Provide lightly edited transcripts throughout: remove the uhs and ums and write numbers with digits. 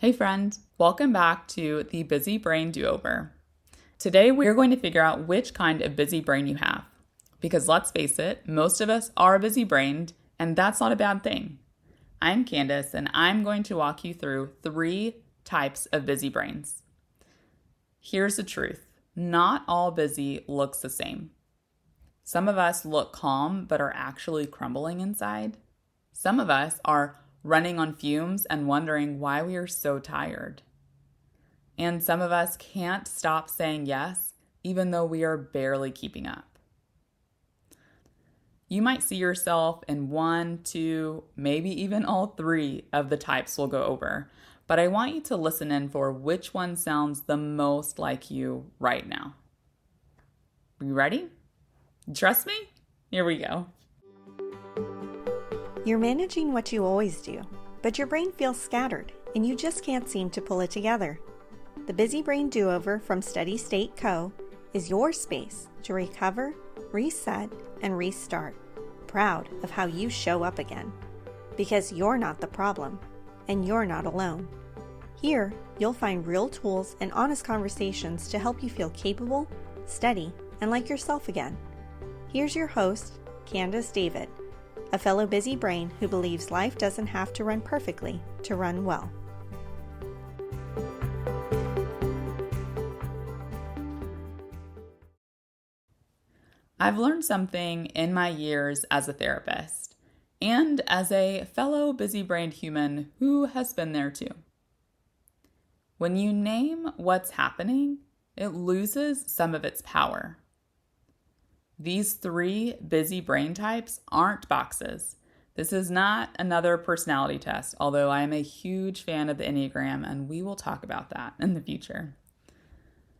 Hey friend, welcome back to the Busy Brain Do-Over. Today we're going to figure out which kind of busy brain you have. Because let's face it, most of us are busy-brained, and that's not a bad thing. I'm Candace, and I'm going to walk you through 3 types of busy brains. Here's the truth. Not all busy looks the same. Some of us look calm, but are actually crumbling inside. Some of us are running on fumes and wondering why we are so tired. And some of us can't stop saying yes, even though we are barely keeping up. You might see yourself in 1, 2, maybe even all 3 of the types we'll go over, but I want you to listen in for which one sounds the most like you right now. You ready? Trust me? Here we go. You're managing what you always do, but your brain feels scattered and you just can't seem to pull it together. The Busy Brain Do-Over from Steady State Co. is your space to recover, reset, and restart, proud of how you show up again. Because you're not the problem, and you're not alone. Here, you'll find real tools and honest conversations to help you feel capable, steady, and like yourself again. Here's your host, Candace David, a fellow busy brain who believes life doesn't have to run perfectly to run well. I've learned something in my years as a therapist and as a fellow busy-brained human who has been there too. When you name what's happening, it loses some of its power. These 3 busy brain types aren't boxes. This is not another personality test, although I am a huge fan of the Enneagram, and we will talk about that in the future.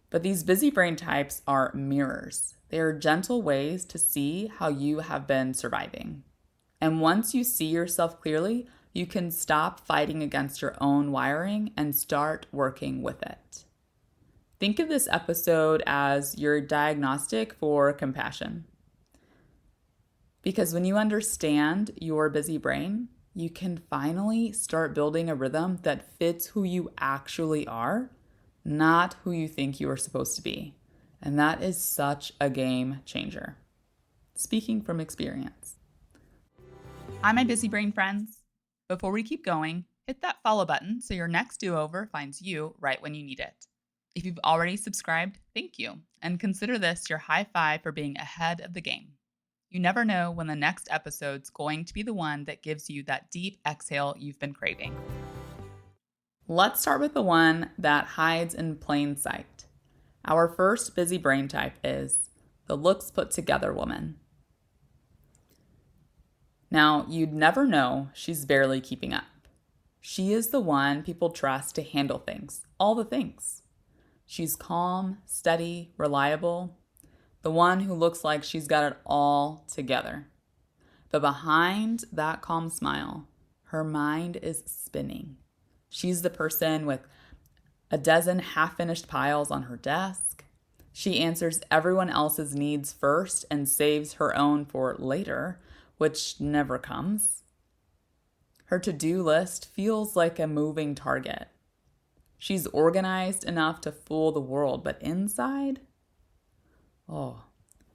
But these busy brain types are mirrors. They are gentle ways to see how you have been surviving. And once you see yourself clearly, you can stop fighting against your own wiring and start working with it. Think of this episode as your diagnostic for compassion. Because when you understand your busy brain, you can finally start building a rhythm that fits who you actually are, not who you think you are supposed to be. And that is such a game changer. Speaking from experience. Hi, my busy brain friends. Before we keep going, hit that follow button so your next do-over finds you right when you need it. If you've already subscribed, thank you, and consider this your high five for being ahead of the game. You never know when the next episode's going to be the one that gives you that deep exhale you've been craving. Let's start with the one that hides in plain sight. Our first busy brain type is the looks put together woman. Now, you'd never know she's barely keeping up. She is the one people trust to handle things, all the things. She's calm, steady, reliable, the one who looks like she's got it all together. But behind that calm smile, her mind is spinning. She's the person with a dozen half-finished piles on her desk. She answers everyone else's needs first and saves her own for later, which never comes. Her to-do list feels like a moving target. She's organized enough to fool the world, but inside,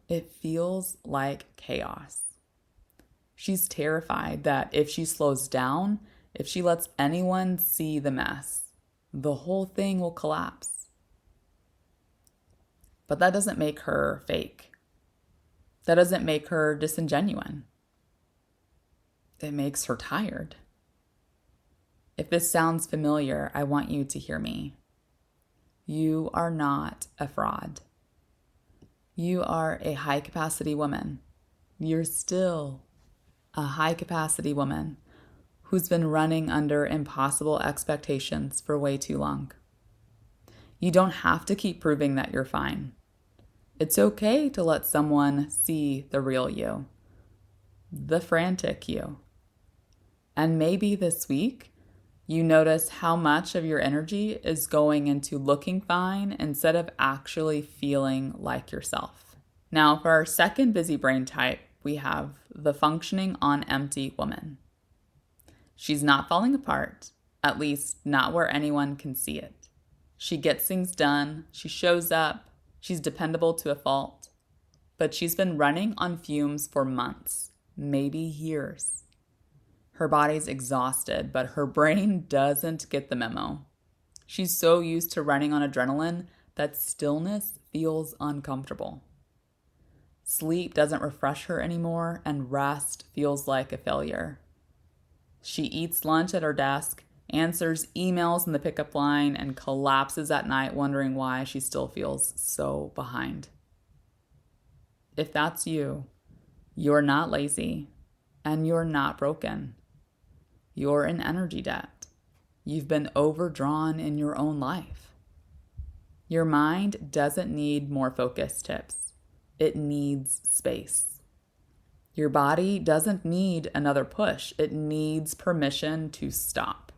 it feels like chaos. She's terrified that if she slows down, if she lets anyone see the mess, the whole thing will collapse. But that doesn't make her fake. That doesn't make her disingenuous. It makes her tired. If this sounds familiar, I want you to hear me. You are not a fraud. You are a high-capacity woman. You're still a high-capacity woman who's been running under impossible expectations for way too long. You don't have to keep proving that you're fine. It's okay to let someone see the real you, the frantic you. And maybe this week, you notice how much of your energy is going into looking fine instead of actually feeling like yourself. Now, for our second busy brain type, we have the functioning on empty woman. She's not falling apart, At least, not where anyone can see it. She gets things done, she shows up, she's dependable to a fault. But she's been running on fumes for months, maybe years. Her body's exhausted, but her brain doesn't get the memo. She's so used to running on adrenaline that stillness feels uncomfortable. Sleep doesn't refresh her anymore, and rest feels like a failure. She eats lunch at her desk, answers emails in the pickup line, and collapses at night wondering why she still feels so behind. If that's you, you're not lazy, and you're not broken. You're in energy debt. You've been overdrawn in your own life. Your mind doesn't need more focus tips. It needs space. Your body doesn't need another push. It needs permission to stop.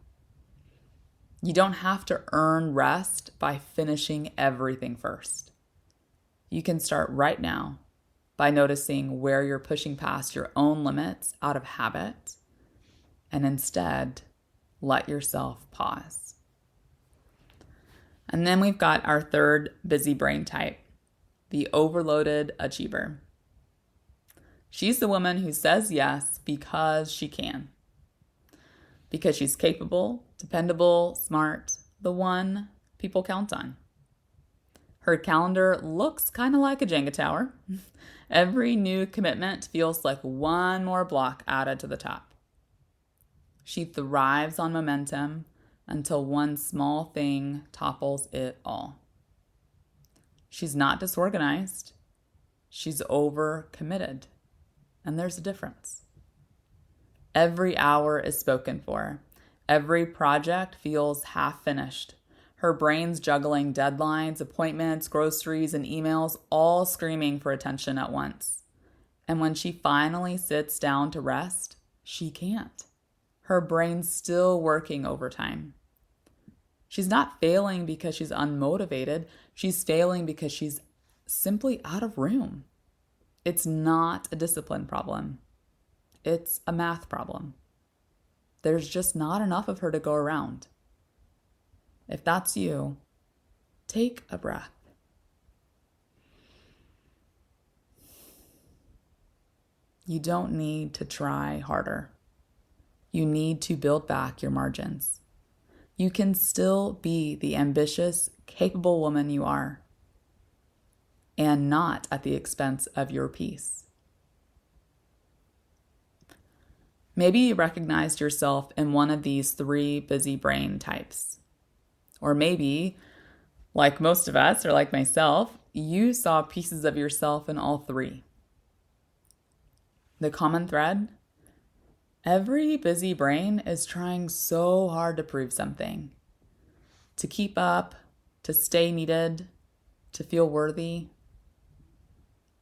You don't have to earn rest by finishing everything first. You can start right now by noticing where you're pushing past your own limits out of habit, and instead let yourself pause. And then we've got our third busy brain type, the overloaded achiever. She's the woman who says yes because she can. Because she's capable, dependable, smart, the one people count on. Her calendar looks kind of like a Jenga tower. Every new commitment feels like one more block added to the top. She thrives on momentum until one small thing topples it all. She's not disorganized. She's overcommitted. And there's a difference. Every hour is spoken for. Every project feels half finished. Her brain's juggling deadlines, appointments, groceries, and emails, all screaming for attention at once. And when she finally sits down to rest, she can't. Her brain's still working overtime. She's not failing because she's unmotivated. She's failing because she's simply out of room. It's not a discipline problem. It's a math problem. There's just not enough of her to go around. If that's you, take a breath. You don't need to try harder. You need to build back your margins. You can still be the ambitious, capable woman you are, and not at the expense of your peace. Maybe you recognized yourself in one of these three busy brain types. Or maybe, like most of us, or like myself, you saw pieces of yourself in all three. The common thread? Every busy brain is trying so hard to prove something, to keep up, to stay needed, to feel worthy.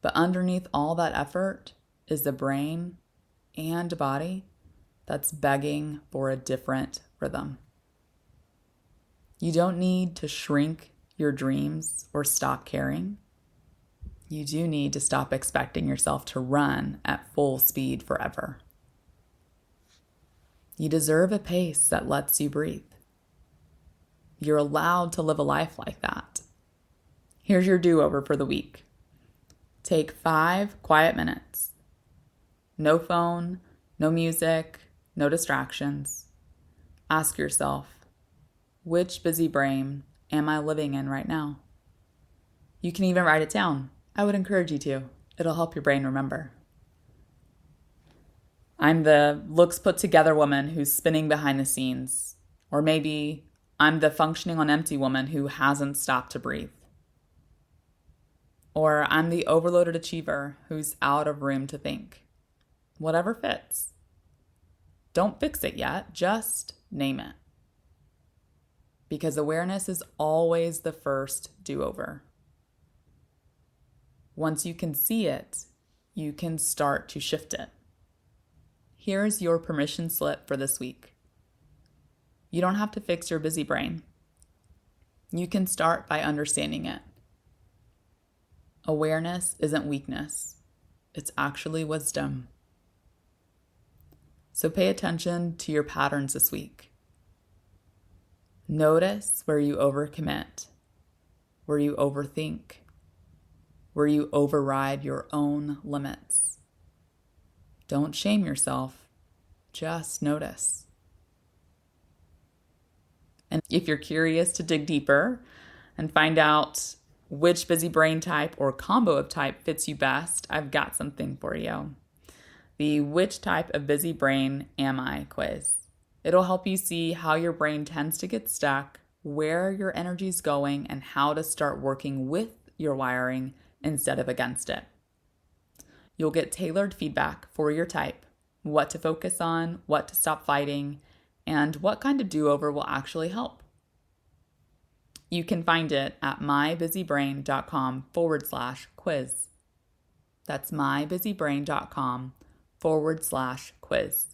But underneath all that effort is the brain and body that's begging for a different rhythm. You don't need to shrink your dreams or stop caring. You do need to stop expecting yourself to run at full speed forever. You deserve a pace that lets you breathe. You're allowed to live a life like that. Here's your do-over for the week. Take 5 quiet minutes. No phone, no music, no distractions. Ask yourself, which busy brain am I living in right now? You can even write it down. I would encourage you to. It'll help your brain remember. I'm the looks put together woman who's spinning behind the scenes. Or maybe I'm the functioning on empty woman who hasn't stopped to breathe. Or I'm the overloaded achiever who's out of room to think. Whatever fits. Don't fix it yet, just name it. Because awareness is always the first do-over. Once you can see it, you can start to shift it. Here's your permission slip for this week. You don't have to fix your busy brain. You can start by understanding it. Awareness isn't weakness. It's actually wisdom. So pay attention to your patterns this week. Notice where you overcommit, where you overthink, where you override your own limits. Don't shame yourself, just notice. And if you're curious to dig deeper and find out which busy brain type or combo of type fits you best, I've got something for you. The Which Type of Busy Brain Am I quiz. It'll help you see how your brain tends to get stuck, where your energy's going, and how to start working with your wiring instead of against it. You'll get tailored feedback for your type, what to focus on, what to stop fighting, and what kind of do-over will actually help. You can find it at mybusybrain.com/quiz. That's mybusybrain.com/quiz.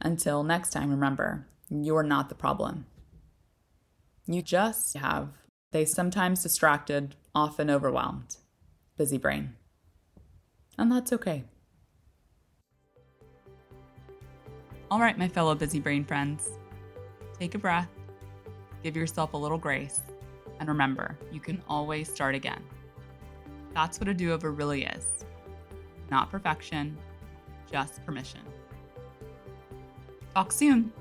Until next time, remember, you're not the problem. You just have a sometimes distracted, often overwhelmed, busy brain. And that's okay. All right, my fellow busy brain friends, take a breath, give yourself a little grace, and remember, you can always start again. That's what a do-over really is. Not perfection, just permission. Talk soon.